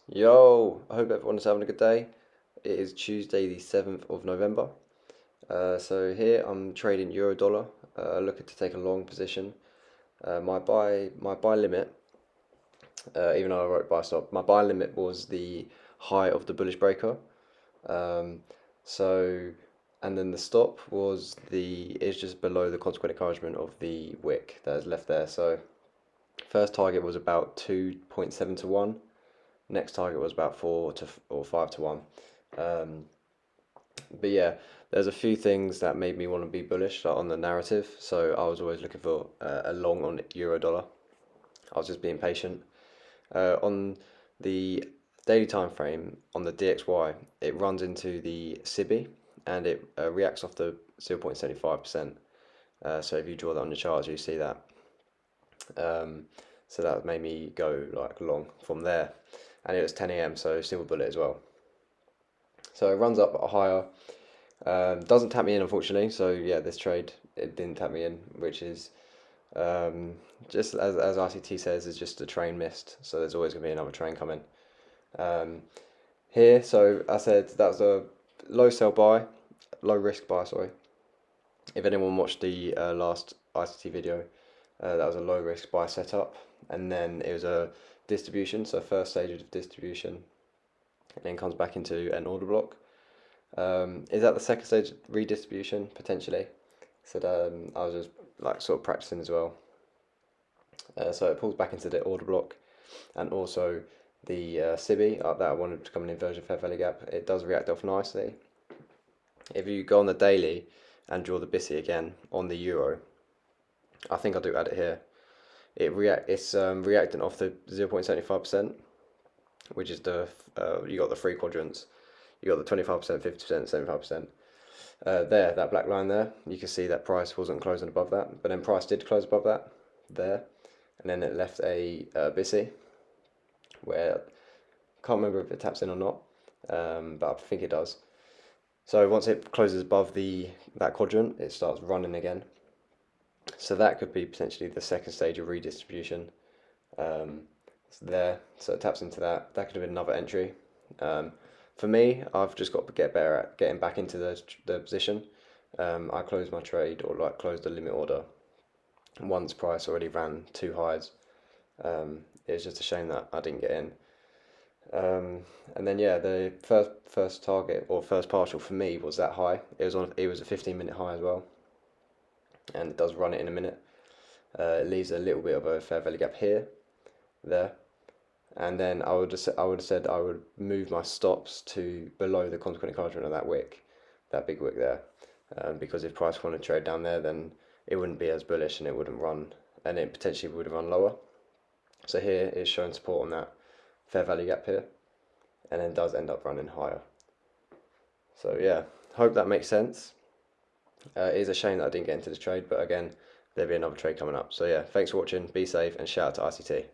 Yo, I hope everyone is having a good day. It is Tuesday, the 7th of November. So here I'm trading euro dollar, looking to take a long position. My buy limit, even though I wrote buy stop, my buy limit was the high of the bullish breaker. Um, so and then the stop was is just below the consequent encouragement of the wick that is left there. So first target was about 2.7 to 1. Next target was about 4 to or 5 to 1. Um, but yeah, there's a few things that made me want to be bullish, like on the narrative. So I was always looking for a long on euro dollar. I was just being patient. On the daily time frame on the DXY, it runs into the SIBI and it reacts off the 0.75%. So if you draw that on your charts, you see that. So that made me go like long from there, and it was 10 a.m. so single bullet as well. So it runs up higher. Doesn't tap me in, unfortunately. So yeah, this trade it didn't tap me in, which is um, just as RCT says, is just a train missed. So there's always gonna be another train coming. Um, Here, so I said that was a low sell buy, low risk buy. Sorry. If anyone watched the last ICT video, that was a low risk buy setup, and then it was a distribution. So first stage of distribution, and then comes back into an order block. Is that the second stage redistribution potentially? So I was just like sort of practicing as well. So it pulls back into the order block, and also the SIBI that I wanted to come an inversion fair value gap. It does react off nicely. If you go on the daily and draw the BISI again on the euro, I think I do add it here. It's reacting off the 0.75%, which is you got the three quadrants. You got the 25%, 50%, 75%. There, that black line there, you can see that price wasn't closing above that, but then price did close above that there, and then it left a BISI where I can't remember if it taps in or not, but I think it does. So once it closes above that quadrant, it starts running again. So that could be potentially the second stage of redistribution. It's there, so it taps into that. That could have been another entry. For me, I've just got to get better at getting back into the position. I closed my trade or like closed the limit order once price already ran two highs. It was just a shame that I didn't get in. And then yeah, the first target or first partial for me was that high. It was a 15-minute high as well, and it does run it in a minute. It leaves a little bit of a fair value gap here, there, and then I would have said I would move my stops to below the consequent encouragement of that wick, that big wick there, because if price wanted to trade down there, then it wouldn't be as bullish and it wouldn't run, and it potentially would have run lower. So here it's showing support on that fair value gap here, and then does end up running higher. So yeah, hope that makes sense. It is a shame that I didn't get into this trade, but again, there'll be another trade coming up. So yeah, thanks for watching, be safe, and shout out to ICT.